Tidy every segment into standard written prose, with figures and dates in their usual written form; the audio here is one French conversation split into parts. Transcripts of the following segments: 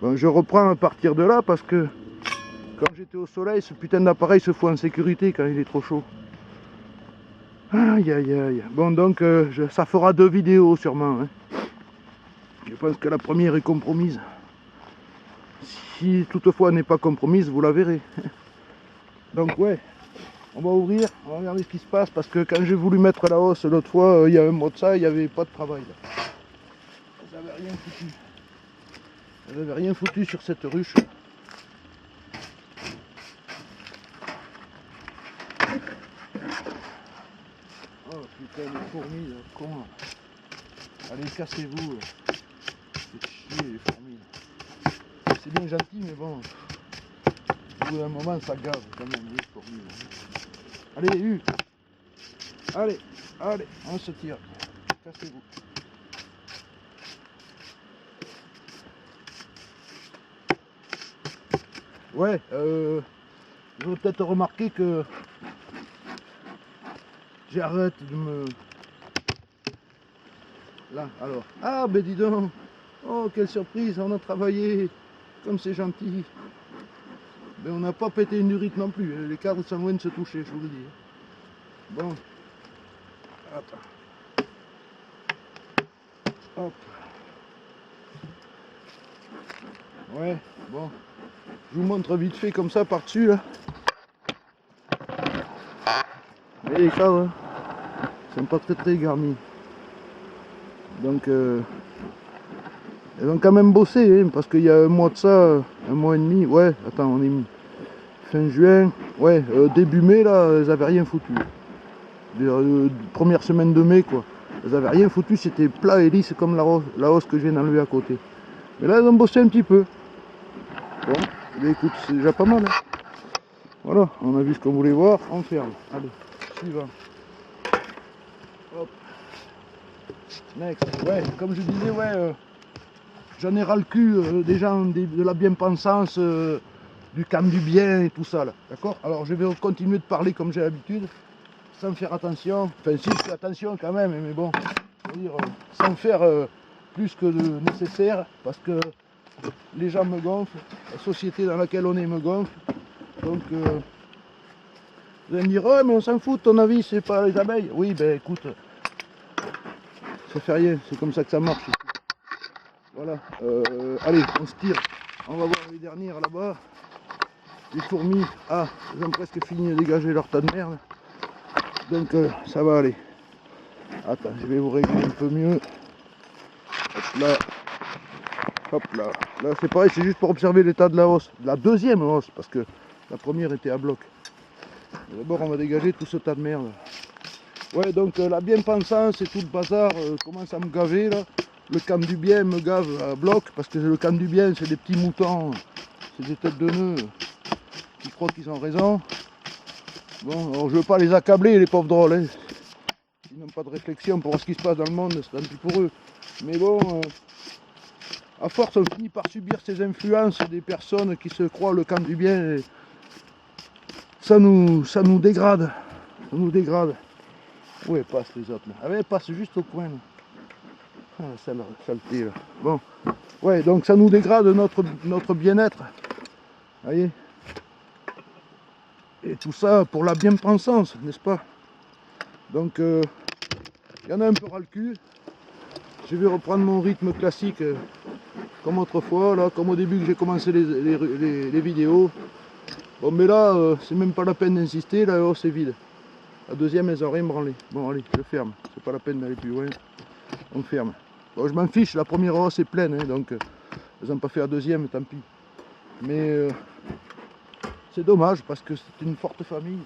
Bon, je reprends à partir de là parce que quand j'étais au soleil, ce putain d'appareil se fout en sécurité quand il est trop chaud. Aïe aïe aïe. Bon donc ça fera 2 vidéos sûrement. Hein. Je pense que la première est compromise. Si toutefois elle n'est pas compromise, vous la verrez. Donc ouais, on va ouvrir, on va regarder ce qui se passe parce que quand j'ai voulu mettre la hausse l'autre fois, il y a un mois de ça, il n'y avait pas de travail. Là. Ils n'avaient rien foutu. Ils n'avaient rien foutu sur cette ruche. Oh putain, les fourmis, là, con. Allez, cassez-vous. C'est chier les fourmis. C'est bien gentil, mais bon. Au bout d'un moment, ça gave quand même les fourmis. Là. Allez, allez, allez, on se tire. Cassez-vous. Ouais, vous avez peut-être remarqué que j'arrête de me... Là, alors. Ah, ben dis donc. Oh, quelle surprise, on a travaillé. Comme c'est gentil. Mais on n'a pas pété une durite non plus. Les cadres sont loin de se toucher, je vous le dis. Bon. Attends. Hop. Ouais, bon. Je vous montre vite fait comme ça par-dessus là. Et les cadres, hein, sont pas très garnis. Donc elles ont quand même bossé, hein, parce qu'il y a un mois de ça, un mois et demi, ouais, attends, on est mis fin juin, ouais, début mai là, elles avaient rien foutu. Première semaine de mai quoi, elles avaient rien foutu, c'était plat et lisse comme la hausse que je viens d'enlever à côté. Mais là elles ont bossé un petit peu. Bon, mais écoute, c'est déjà pas mal. Hein. Voilà, on a vu ce qu'on voulait voir, on ferme. Allez, suivant. Hop. Next, ouais, comme je disais, ouais, j'en ai ras le cul des gens de la bien-pensance, du camp du bien et tout ça là, d'accord. Alors je vais continuer de parler comme j'ai l'habitude, sans faire attention, enfin si je fais attention quand même, mais bon, je veux dire, sans faire plus que de nécessaire, parce que les gens me gonflent, la société dans laquelle on est me gonfle, donc vous allez me dire, oh mais on s'en fout, ton avis c'est pas les abeilles. Oui ben écoute, ça fait rien, c'est comme ça que ça marche. Voilà, allez, on se tire, on va voir les dernières là-bas. Les fourmis, ah, elles ont presque fini de dégager leur tas de merde. Donc ça va aller. Attends, je vais vous régler un peu mieux. Hop là. Hop là. Là c'est pareil, c'est juste pour observer l'état de la hausse. De la deuxième hausse, parce que la première était à bloc. D'abord on va dégager tout ce tas de merde. Ouais, donc la bien-pensance et tout le bazar commence à me gaver là. Le camp du bien me gave à bloc, parce que le camp du bien c'est des petits moutons, c'est des têtes de nœuds qui croient qu'ils ont raison. Bon, alors je veux pas les accabler les pauvres drôles, hein. Ils n'ont pas de réflexion pour ce qui se passe dans le monde, c'est tant pis pour eux. Mais bon, à force on finit par subir ces influences des personnes qui se croient le camp du bien. Et ça nous dégrade, ça nous dégrade. Où elles passent les autres là? Ah ouais, elles passent juste au coin là. Ah, celle-là, saleté là. Bon, ouais, donc ça nous dégrade notre bien-être. Vous voyez? Et tout ça pour la bien-pensance, n'est-ce pas? Donc, il y en a un peu ras le cul. Je vais reprendre mon rythme classique comme autrefois, là, comme au début que j'ai commencé les vidéos. Bon, mais là, c'est même pas la peine d'insister, la hausse est vide. La deuxième, elles ont rien branlé. Bon, allez, je ferme. C'est pas la peine d'aller plus loin. On ferme. Bon, je m'en fiche, la première hausse est pleine, hein, donc elles n'ont pas fait la deuxième, tant pis. Mais c'est dommage parce que c'est une forte famille.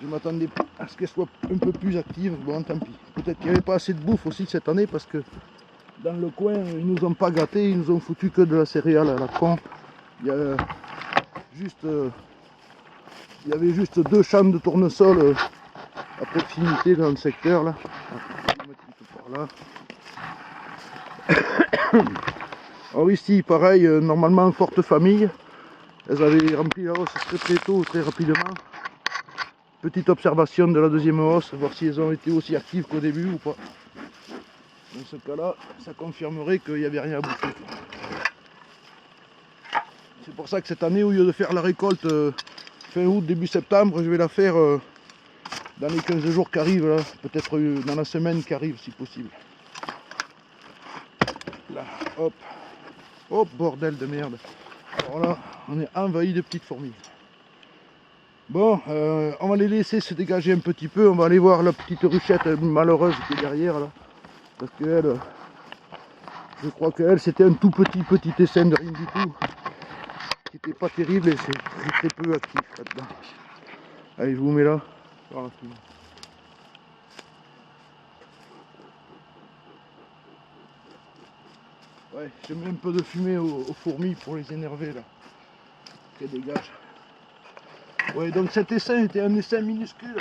Je m'attendais à ce qu'elle soit un peu plus active. Bon, tant pis. Peut-être qu'il n'y avait pas assez de bouffe aussi cette année parce que dans le coin, ils nous ont pas gâtés, ils nous ont foutu que de la céréale à la con. Il y a juste, il y avait juste 2 champs de tournesol à proximité dans le secteur là. Je vais mettre tout par là. Alors ici, pareil, normalement forte famille. Elles avaient rempli la hausse très tôt, très rapidement. Petite observation de la deuxième hausse, voir si elles ont été aussi actives qu'au début ou pas. Dans ce cas-là, ça confirmerait qu'il n'y avait rien à bouffer. C'est pour ça que cette année, au lieu de faire la récolte fin août, début septembre, je vais la faire dans les 15 jours qui arrivent, peut-être dans la semaine qui arrive si possible. Là, hop, hop, bordel de merde. Alors là, on est envahi de petites fourmis. Bon, on va les laisser se dégager un petit peu. On va aller voir la petite ruchette malheureuse qui est derrière là. Parce qu'elle, je crois qu'elle, c'était un tout petit essaim de rien du tout. Qui n'était pas terrible et c'est très peu actif là-dedans. Allez, je vous mets là. Voilà. Ouais, je mets un peu de fumée aux fourmis pour les énerver là. Qu'elles dégagent. Ouais, donc cet essaim était un essaim minuscule.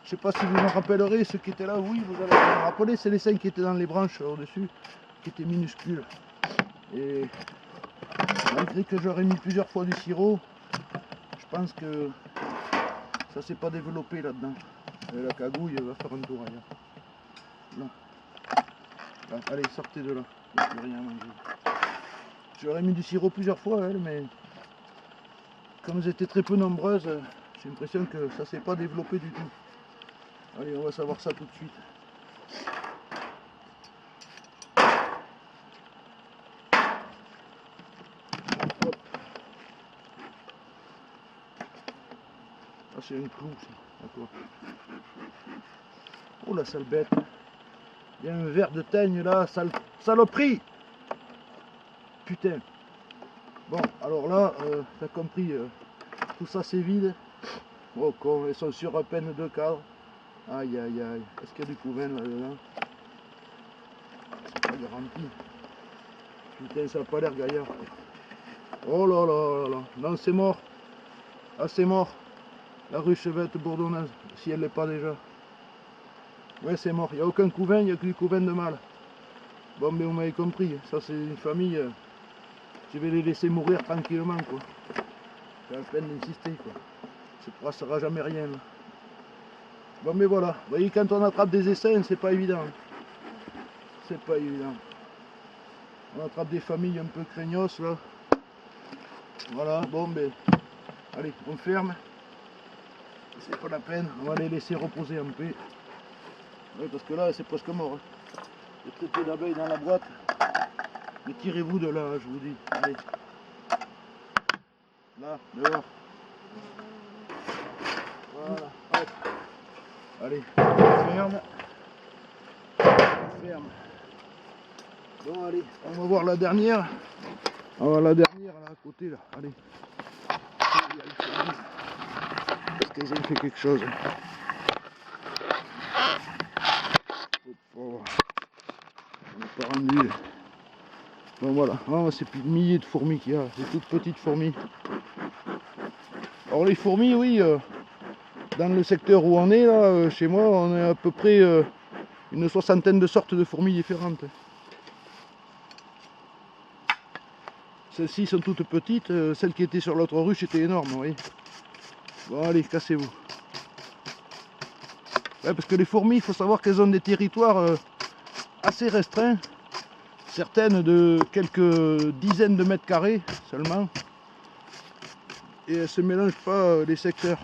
Je sais pas si vous en rappellerez, ceux qui étaient là, oui, vous allez vous rappeler, c'est l'essaim qui était dans les branches au-dessus, qui était minuscule. Et malgré que j'aurais mis plusieurs fois du sirop, je pense que ça s'est pas développé là-dedans. La cagouille va faire un tour ailleurs. Là. Là, allez, sortez de là, il n'y a plus rien à manger. J'aurais mis du sirop plusieurs fois, elle, mais comme elles étaient très peu nombreuses, j'ai l'impression que ça s'est pas développé du tout. Allez, on va savoir ça tout de suite. Hop. Ah, c'est un clou, ça. D'accord. Oh la sale bête. Il y a un verre de teigne là, saloperie. Putain. Bon, alors là, t'as compris, tout ça c'est vide. Oh con, elles sont sur à peine 2 cadres. Aïe aïe aïe. Est-ce qu'il y a du couvain là-dedans? C'est pas garanti. Putain, ça n'a pas l'air gaillard. Oh là là là là. Non, c'est mort. Ah, c'est mort. La ruchevette bourdonnaise, si elle l'est pas déjà. Ouais, c'est mort. Il n'y a aucun couvain, il n'y a que du couvain de mâle. Bon, mais vous m'avez compris. Ça, c'est une famille. Je vais les laisser mourir tranquillement, quoi. J'ai la peine d'insister, quoi. Ça ne passera jamais rien, là. Bon, mais voilà. Vous voyez, quand on attrape des essaims, c'est pas évident. C'est pas évident. On attrape des familles un peu craignos, là. Voilà, bon, ben. Allez, on ferme. C'est pas la peine. On va les laisser reposer un peu. Oui, parce que là, c'est presque mort. Hein. Le traité d'abeilles dans la boîte. Mais tirez-vous de là, je vous dis. Allez. Là, dehors. Voilà. Hop. Allez, on ferme. On ferme. Bon, allez, on va voir la dernière. On va voir la dernière là à côté là. Allez. Est-ce qu'ils ont fait quelque chose? Oh, on n'est pas rendu. Bon voilà, oh, c'est plus de milliers de fourmis qu'il y a, des toutes petites fourmis. Alors les fourmis, oui, dans le secteur où on est là, chez moi, on a à peu près une soixantaine de sortes de fourmis différentes. Celles-ci sont toutes petites, celles qui étaient sur l'autre ruche étaient énormes, vous voyez. Bon allez, cassez-vous. Ouais, parce que les fourmis, il faut savoir qu'elles ont des territoires assez restreints. Certaines de quelques dizaines de mètres carrés seulement. Et elles ne se mélangent pas les secteurs.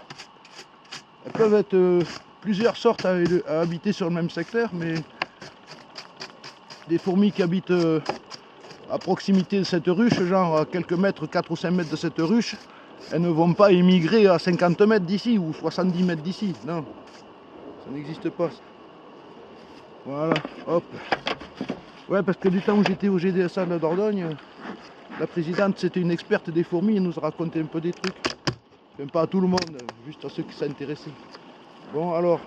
Elles peuvent être plusieurs sortes à habiter sur le même secteur, mais des fourmis qui habitent à proximité de cette ruche, genre à quelques mètres, 4 ou 5 mètres de cette ruche, elles ne vont pas émigrer à 50 mètres d'ici ou 70 mètres d'ici. Non, ça n'existe pas. Voilà, hop. Ouais, parce que du temps où j'étais au GDSA de la Dordogne, la présidente c'était une experte des fourmis, elle nous a raconté un peu des trucs. Enfin, pas à tout le monde, juste à ceux qui s'intéressaient. Bon alors,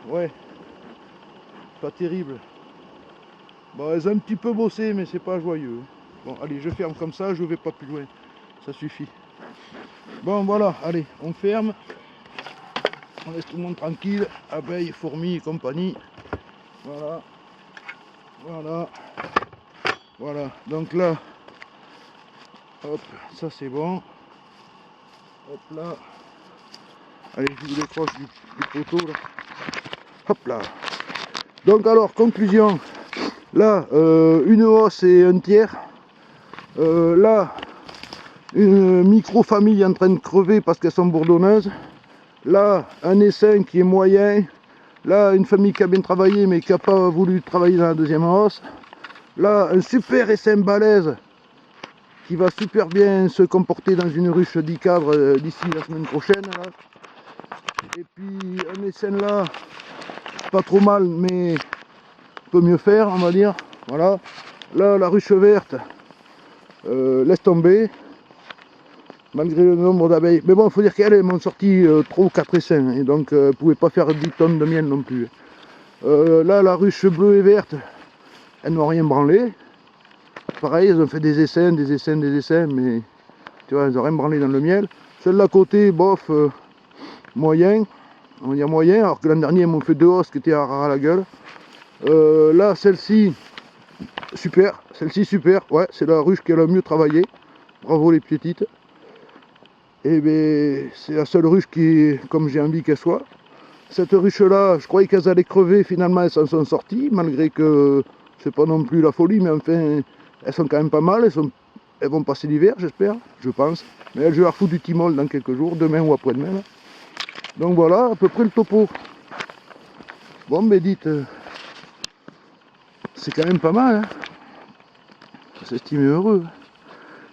ouais, pas terrible. Bon, elles ont un petit peu bossé, mais c'est pas joyeux. Bon, allez, je ferme comme ça, je vais pas plus loin. Ça suffit. Bon, voilà, allez, on ferme. On laisse tout le monde tranquille. Abeilles, fourmis et compagnie. Voilà. Voilà. Voilà. Donc là, hop, ça c'est bon. Hop là. Allez, je vous décroche du poteau là. Hop là. Donc alors, conclusion. Là, une hausse et un tiers. Là, une micro-famille en train de crever parce qu'elles sont bourdonneuses. Là, un essaim qui est moyen. Là, une famille qui a bien travaillé mais qui n'a pas voulu travailler dans la deuxième hausse. Là, un super essaim balèze qui va super bien se comporter dans une ruche 10 cadres d'ici la semaine prochaine. Là. Et puis un essaim là, pas trop mal, mais peut mieux faire, on va dire. Voilà. Là, la ruche verte, laisse tomber, malgré le nombre d'abeilles. Mais bon, il faut dire qu'elles m'ont sorti 3 ou 4 essaims, et donc elles ne pouvaient pas faire 10 tonnes de miel non plus. Là, la ruche bleue et verte, elles n'ont rien branlé. Pareil, elles ont fait des essaims, mais tu vois, elles n'ont rien branlé dans le miel. Celle-là à côté, bof, moyen, on va dire moyen, alors que l'an dernier, elles m'ont fait 2 hausses qui étaient à la gueule. Là, celle-ci, super, ouais, c'est la ruche qui a le mieux travaillé. Bravo les petites. Et bien, c'est la seule ruche qui est comme j'ai envie qu'elle soit. Cette ruche-là, je croyais qu'elles allaient crever, finalement elles s'en sont sorties, malgré que c'est pas non plus la folie, mais enfin, elles sont quand même pas mal, elles vont passer l'hiver, j'espère, je pense. Mais je vais leur foutre du timol dans quelques jours, demain ou après-demain. Là. Donc voilà, à peu près le topo. Bon, mais dites, c'est quand même pas mal, hein. Faut s'estimer heureux.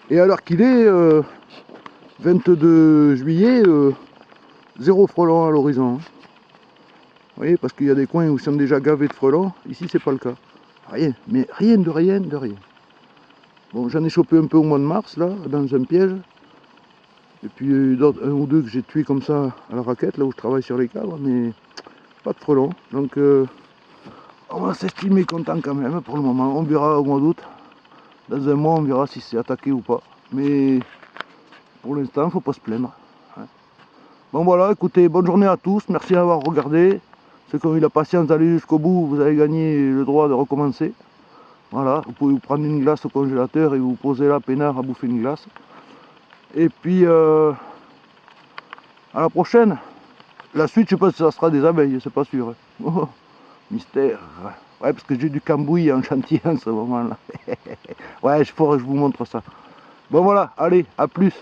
Et alors qu'il est 22 juillet, 0 frelons à l'horizon. Hein. Vous voyez, parce qu'il y a des coins où ils sont déjà gavés de frelons, ici c'est pas le cas. Rien, mais rien de rien de rien. Bon, j'en ai chopé un peu au mois de mars, là, dans un piège. Et puis un ou deux que j'ai tués comme ça à la raquette, là où je travaille sur les cadres, mais pas de frelons. Donc on va s'estimer content quand même pour le moment. On verra au mois d'août. Dans un mois, on verra si c'est attaqué ou pas. Mais pour l'instant, faut pas se plaindre. Bon voilà, écoutez, bonne journée à tous. Merci d'avoir regardé. Ceux qui ont eu la patience d'aller jusqu'au bout, vous avez gagné le droit de recommencer. Voilà, vous pouvez vous prendre une glace au congélateur et vous poser là, peinard, à bouffer une glace. Et puis, à la prochaine. La suite, je sais pas si ça sera des abeilles, c'est pas sûr. Oh, mystère. Ouais, parce que j'ai du cambouis en chantier en ce moment-là. Ouais, je vous montre ça. Bon voilà, allez, à plus.